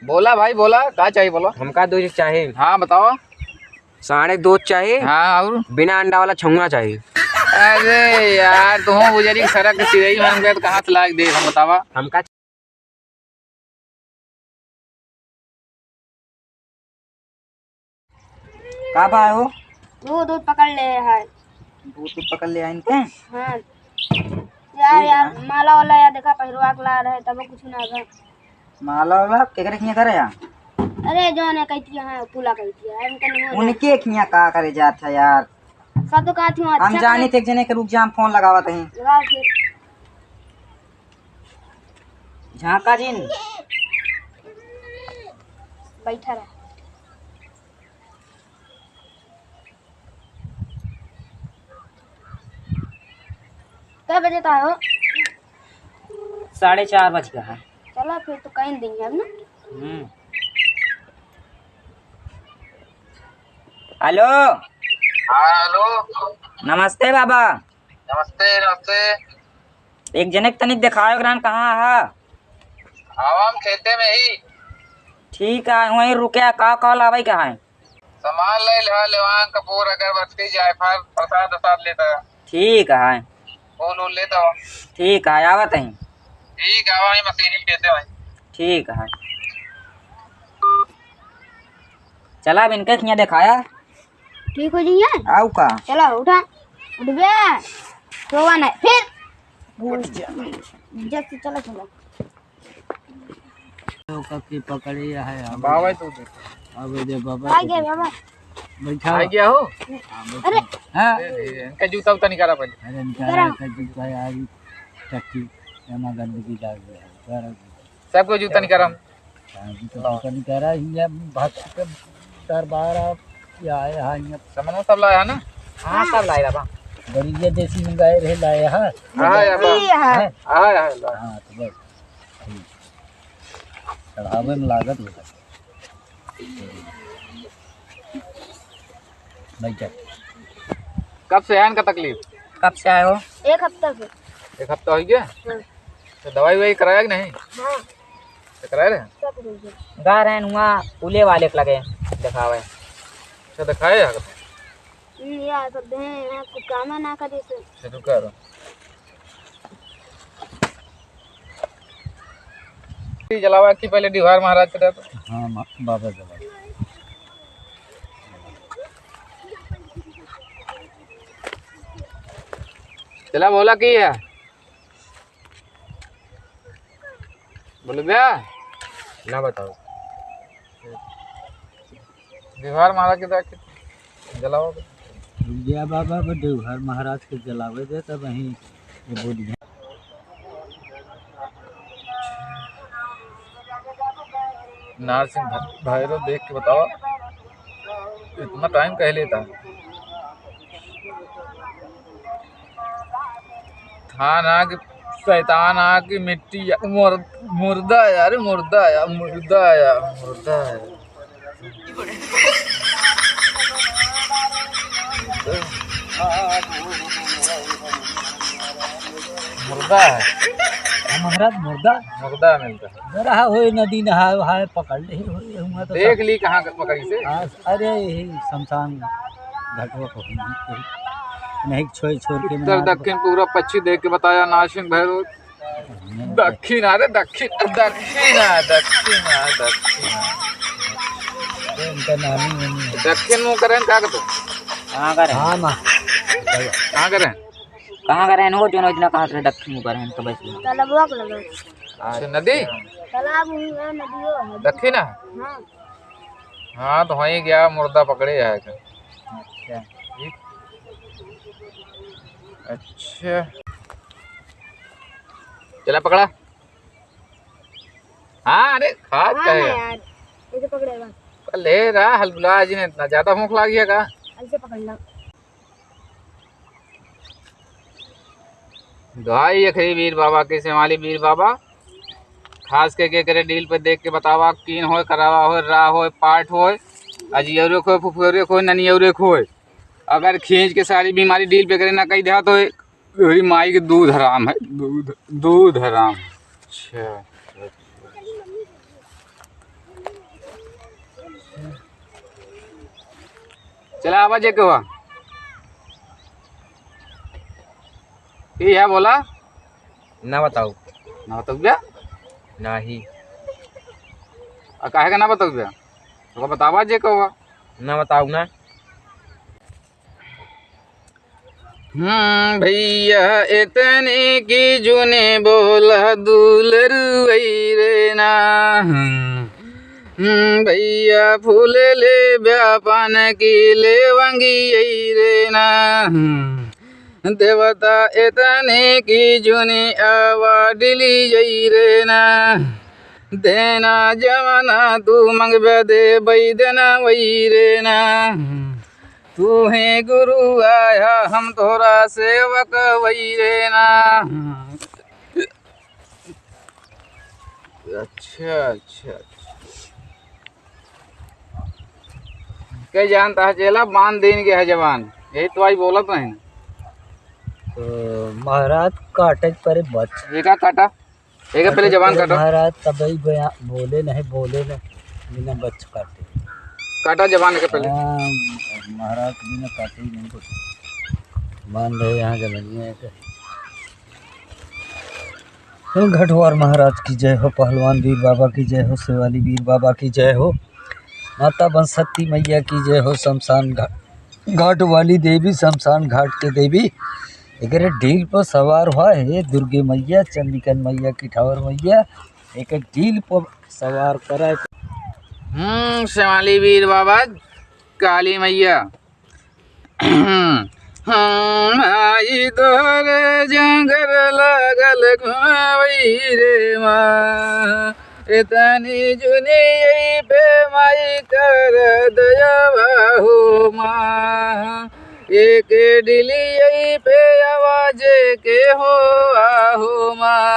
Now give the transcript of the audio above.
बोला भाई बोला, क्या चाहिए बोलो। हमका दूध चाहिए। हाँ बताओ। साढ़े दूध चाहिए। हाँ और बिना अंडा वाला छुंगना चाहिए। अरे यार तुम गुजरी सड़क सीधे मान गए तो कहाँ से लायक दे हम बतावा। हमका का भाई हो? दूध पकड़ ले है। दूध पकड़ ले इनके। हाँ यार माला वाला यार देखा पहिरवा के ला रहे तब कुछ ना था। माला वाला केकरे खिया करे या? अरे जो ने कहती है पुला कहती है इनका नहीं उनके खिया का करे जात है यार। सब तो कहती हूँ हम जानी थे एक जने के रुक जा, हम फोन लगावत हैं। लगाओ फिर। झाका जिन बैठा रहा। क्या बजे का हो? 4:30 बज गया है। चलो फिर तो कहीं देंगे हम ना। हेलो। हाँ हेलो। नमस्ते बाबा। नमस्ते नमस्ते। एक जने तनिक दिखाओ ग्रान कहाँ है? हम खेते में ही। ठीक है वहीं रुके का कॉल आवे कहाँ है? सामान ले लेवान कपूर अगरबत्ती जायफल प्रसाद प्रसाद लेता। ठीक है। फूल लेता हूँ। ठीक है आवत है। ठीक है वही मशीन देते भाई। ठीक है चला अब इनके खिया दिखाया। ठीक हो जाइए। आओ का चलो उठा उठ गया सोवा नहीं फिर जब से चलो चलो की पकड़ी है बाबा तो अब दे बाबा आ गया बाबा। बैठा आ गया हो। अरे हां इनका जूता उता निकाला पहले। अरे निकाला का जूता यार टट्टी जमा गंदगी डाल गया सबको जूता निकाला हम। जूता निकाला ये भक्त दरबार या आए हां सामान सब लाया है ना। हां सब लाया बा बड़ी ये देसी मंगाए रहे लाया हां हाँ यार है हाँ हां तो बस चढ़ावे में लागत होता बैठा। कब से है इनका तकलीफ? कब से आए हो? एक हफ्ता से। एक हफ्ता हो गया। तो दवाई ववाई कराया कि नहीं? हाँ तो कराए रहे सब हो गया। गा रहे हुआ पुले वाले के लगे दिखावे। अच्छा दिखाए यार। यार सब हैं यहाँ कुछ काम ना करे से। शुरू करो। जलावा की पहले डिवार महाराज के रहता। हाँ बाबा जला चला बोला की है बोले भैया ना बताओ। डिवार महाराज के देख जलावा जया बाबा बड़े हर महाराज के जलावे दे तब वहीं ये बोलिए। नारसिंह भैरव देख के बताओ इतना टाइम कह लेता है। थाना की शैतान आ की मिट्टी मुर्दा यार मुर्दा यार मुर्दा यार मुर्दा है। मुर्दा है महाराज मुर्दा मुर्दा मिलता है। रहा हो नदी नहा हाय पकड़ ले हुआ तो देख ली कहाँ पकड़ी से। अरे यही शमशान घाटवा को नहीं छोड़ छोड़ के उत्तर दक्षिण पूरा पश्चिम देख के बताया नारसिंह भैरव। दक्षिण अरे दक्षिण दक्षिण दक्षिण दक्षिण उनका नाम ही नहीं है। दक्षिण मुँह करें क्या करते कहाँ का हाँ माँ कहाँ करें कहाँ का रहने हो जो इतना कहाँ से दक्षिण मुँह करें तो बस तालाब को लगा। अच्छा नदी तालाब हुई है नदी हो। दक्षिण है। हाँ हाँ तो वहीं गया मुर्दा पकड़े है। अच्छा चला पकड़ा। हाँ अरे खाद हाँ का ना है यार ऐसे पकड़ेगा। ले रहा हलबुला जी ने इतना ज्यादा भूख लग गया का। ऐसे पकड़ना। दवाई अखरी वीर बाबा के सेवाली वीर बाबा खास के करे डील पे देख के बतावा कीन हो करावा हो रा हो पाठ हो अजियरे खो फुफरे खो ननियरे खो अगर खींच के सारी बीमारी डील पे करे ना कही दे तो मेरी माई के दूध हराम है दूध दूध हराम। अच्छा चला आवाज एक हुआ ठीक है बोला ना बताओ ना बताओ क्या ना ही काहे का ना बताओ क्या तो बतावा जे कहुआ ना बताओ ना। भैया इतने की जूने बोला दूलरू रे ना भैया फूल ले व्यापान की ले वंगी रे ना देवता इतने की जूनी आवा डिली रे ना देना जवाना तू मंगबे दे बई देना वही रे ना तू है गुरु आया हम तोरा सेवक वही रे ना। अच्छा क्या जानता है चेला बांध देने के है जवान यही तो आई बोलत नहीं ना। तो महाराज काटे पर बच एक काटा एक पहले जवान काटा महाराज तभी बोले नहीं बिना बच काटे काटा जवान के पहले महाराज बिना काटे ही नहीं कुछ मान रहे यहाँ जमीन घटवार महाराज की जय हो, पहलवान वीर बाबा की जय हो, सेवाली वीर बाबा की जय हो, माता बंसती मैया की जय हो, शमशान घाट वाली देवी, शमशान घाट के देवी एक डील पर सवार हुआ है दुर्गे मैया, चंडिकन मैया की ठावर मैया एक डील पर सवार करा। सेवाली वीर बाबा काली मैया आई तोर जंगल लगल घुमावई रे माँ इतनी जुनी पे माई कर दया हो माँ एक डिली पे आवाज के हो आहो माँ।